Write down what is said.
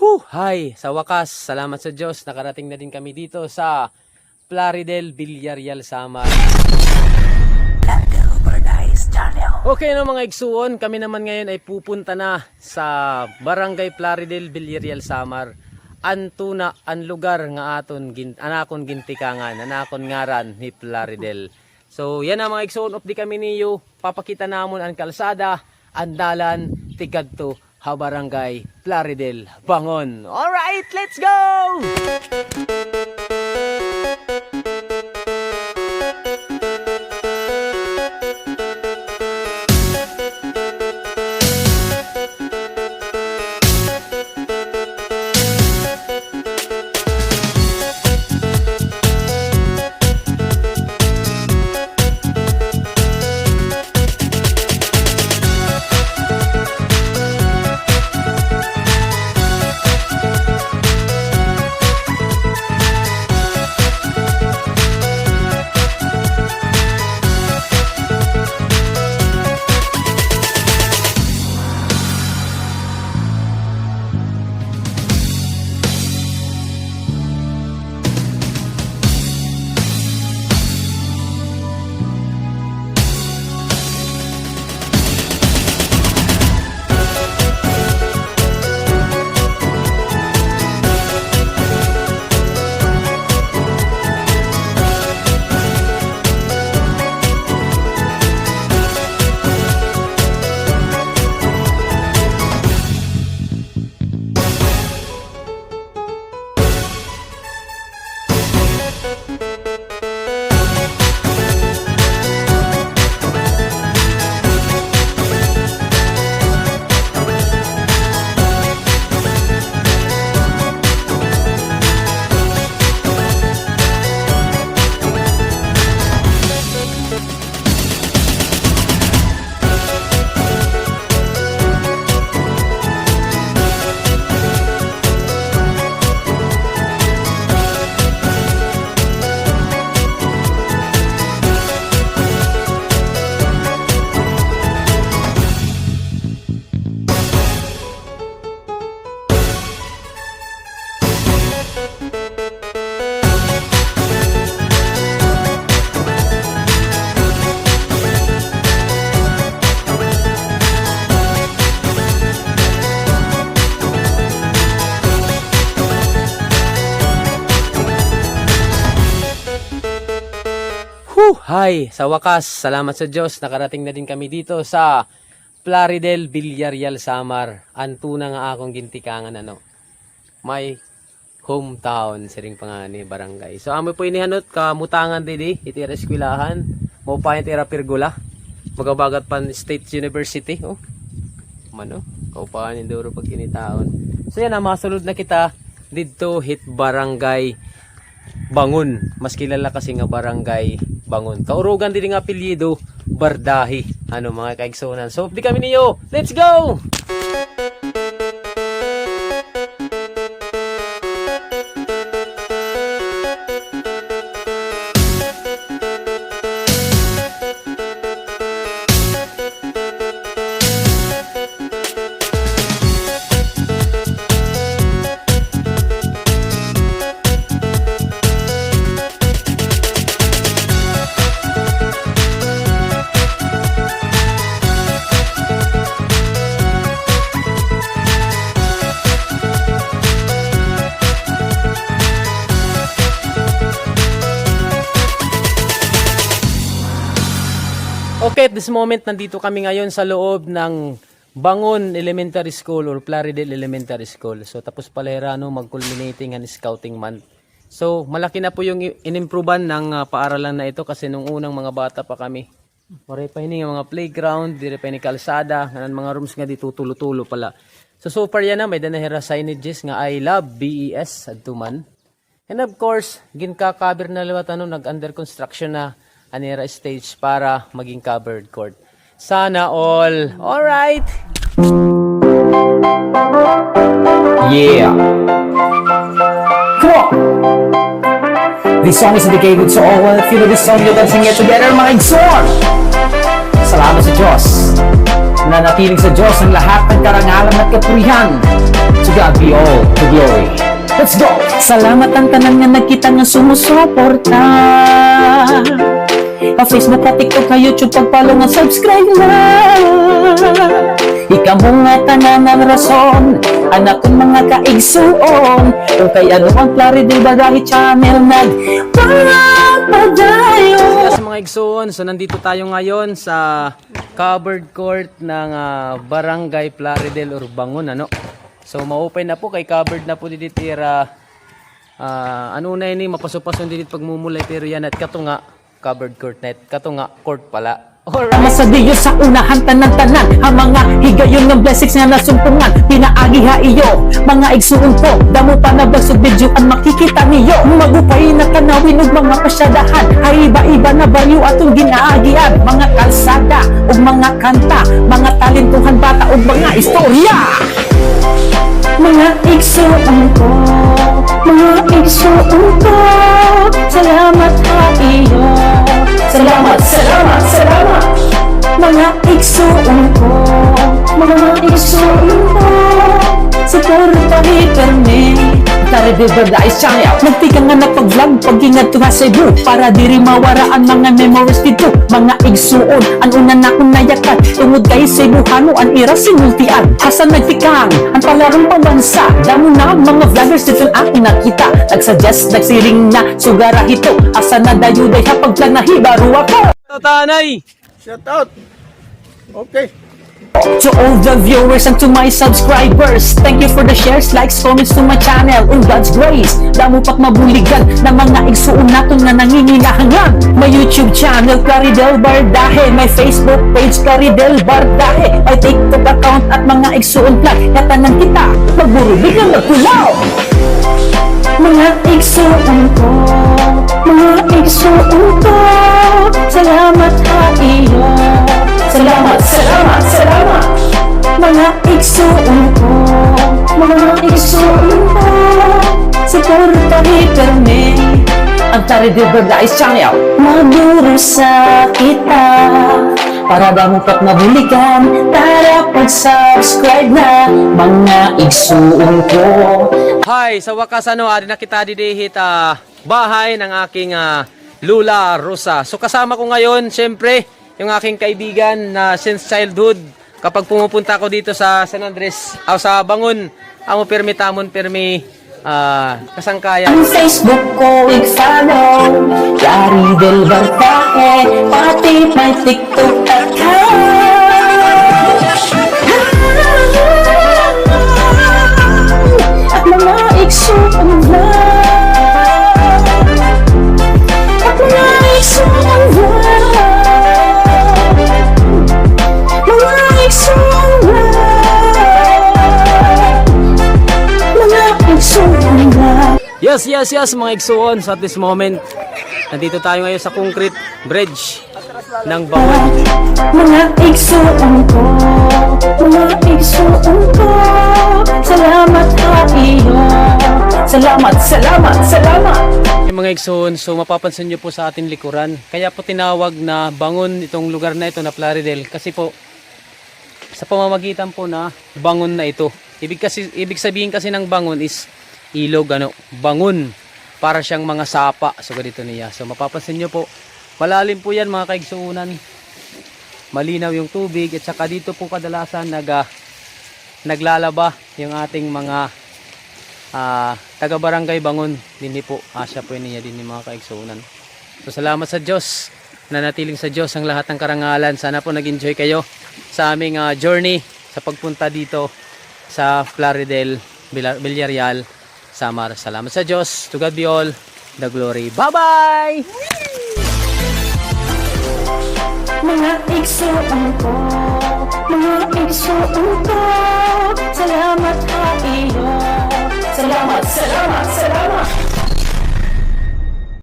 Hi! Sa wakas, salamat sa Diyos, nakarating na din kami dito sa Plaridel, Villarreal, Samar. Okay no mga igsuon, kami naman ngayon ay pupunta na sa Barangay Plaridel, Villarreal, Samar. Antuna ang lugar nga aton anakon gintikangan, anakon ngaran ni Plaridel. So yan ang mga igsuon of di kami niyo, papakita namon ang kalsada, ang dalan, tigadto ha Barangay Plaridel, Bangon. Alright, let's go! Hi! Sa wakas, salamat sa Diyos, nakarating na din kami dito sa Plaridel, Villarreal, Samar. Antuna nga akong gintikangan my hometown, siring pangani, barangay. So amo po inihanot, kamutangan didi, itira eskwilahan, mo pa itira Pirgula, magabagat pan State University, kaupahan yung duro pag kinitaon. So yan, masulod na kita dito hit barangay Bangon, mas kilala kasi nga barangay Bangon. Kaurugan din nga apelyido Bardahi. Mga kaigsunan. So di kami niyo. Let's go! Okay, at this moment, nandito kami ngayon sa loob ng Bangon Elementary School or Plaridel Elementary School. So, tapos pala mag-culminating ang Scouting Month. So, malaki na po yung inimprovean ng paaralan na ito kasi nung unang mga bata pa kami. Maray pa yung mga playground, dire pa yung kalsada, mga rooms nga dito tulo-tulo pala. So far yan may danahira signages nga I love BES Adtuman. And of course, ginka-cover na liwat nag-under construction na anira stage para maging covered court. Sana all. Alright. Yeah. Come on. This song is dedicated to all. If you know this song, you're dancing it together, mga igsoon. Salamat sa Diyos. nanatiling sa Diyos ang lahat ng karangalan at kapurihan. To God be all the glory. Let's go! Salamat ang tanan nga nagkita nga sumusuporta. Pa-Facebook, pa-TikTok, ka YouTube, pag-follow nga subscribe na. Ikaw mo nga tanan ang rason, anak kong mga kaigsuon. Kung kay ano ang Plaridel Bagahe Channel nagpapadayo. Sa mga igsoon, so nandito tayo ngayon sa covered court ng Barangay Plaridel or Bangon, ano. So ma-open na po kay covered na po dito tira. Ano na ini mapaso-paso dito pagmumulay pero yan at kato nga covered court net, kato nga court pala. Ama sa Diyos sa unahan tanan-tanan, ang mga higayon ng blessings nga nasumpungan, pinaagi ha iyo, mga igsuon ko, damo pa na basog video ang makikita niyo, magupay na tanawin ug mga pasyadahan, ay iba-iba na baryo atong ginaagian, mga kalsada ug mga kanta, mga talentuhan bata ug mga istorya. Mga igsuon ko, mga igsuon ko, salamat ha iyo. Salamat, salamat, salamat. Mga igsuon ko, mga igsuon ko, sa Portahe Perme, Plaridel Bagahe Channel. Nagtigang nga napag-vlog, pag-ingat ko nga Cebu, para diri mawaraan mga memories dito. Mga igsuon, ang una na akong nayakan, tungod kay Cebuhano, ang ira sinultian. Asa nagtikang, ang palarong pambansa, damo na mga vloggers dito ang aking nakita. Nagsuggest, nagsiring na, sugara hito, asa na dayo day hapag lang nahibaro ako. Tanay! Shout out. Okay. To all the viewers and to my subscribers, thank you for the shares, likes, comments to my channel. On God's grace, damo pat mabuligan na mga igsuon naton na nangingilahangan. My YouTube channel, Plaridel Bardahe. My Facebook page, Plaridel Bardahe. My TikTok account at mga igsuon vlog. Katanan kita, magburubig na magkulaw. Mga igsuon ko, mga igsuon ko, salamat ha iyo. Salamat, salamat, salamat. Mga igsuon ko, mga igsuon ko, sa Portahe Perme, ang Plaridel Bagahe Channel. Maduro sa kita, para damo pat mabulikan, tara pag-subscribe na, mga igsuon ko. Hi, sa wakas adi na kita didihit bahay ng aking Lula Rosa. So kasama ko ngayon, syempre, yung aking kaibigan na since childhood. Kapag pumupunta ako dito sa San Andres, sa Bangon, amo permi tamon permi kasangkayan. Ang Facebook ko i-follow, Plaridel Bagahe, pati may TikTok account. At mga igsuon vlog, at mga igsuon vlog, mga igsuon vlog, mga igsuon vlog. Yes, mga igsuon. So at this moment, nandito tayo ngayon sa concrete bridge ng Bangon. Mga igsuon ko, mga igsuon ko, salamat ha iyo. Salamat, salamat, salamat. Yung mga igsoon, so mapapansin nyo po sa ating likuran. Kaya po tinawag na Bangon itong lugar na ito na Plaridel. Kasi po, sa pamamagitan po na bangon na ito. Ibig sabihin kasi ng bangon is ilog, bangon. Para siyang mga sapa. So ganito niya. So mapapansin nyo po, malalim po yan mga kaigsuunan. Malinaw yung tubig. At saka dito po kadalasan naglalaba yung ating mga taga-barangay Bangon. Din po, siya po niya din yung mga kaigsuunan. So salamat sa Diyos. Nanatiling sa Diyos ang lahat ng karangalan. Sana po nag-enjoy kayo sa aming journey sa pagpunta dito sa Plaridel, Villarreal, Samar. Salamat sa Diyos. To God be all the glory. Bye-bye! Mga igsuon ko, mga igsuon ko, salamat ha iyo. Salamat, salamat, salamat.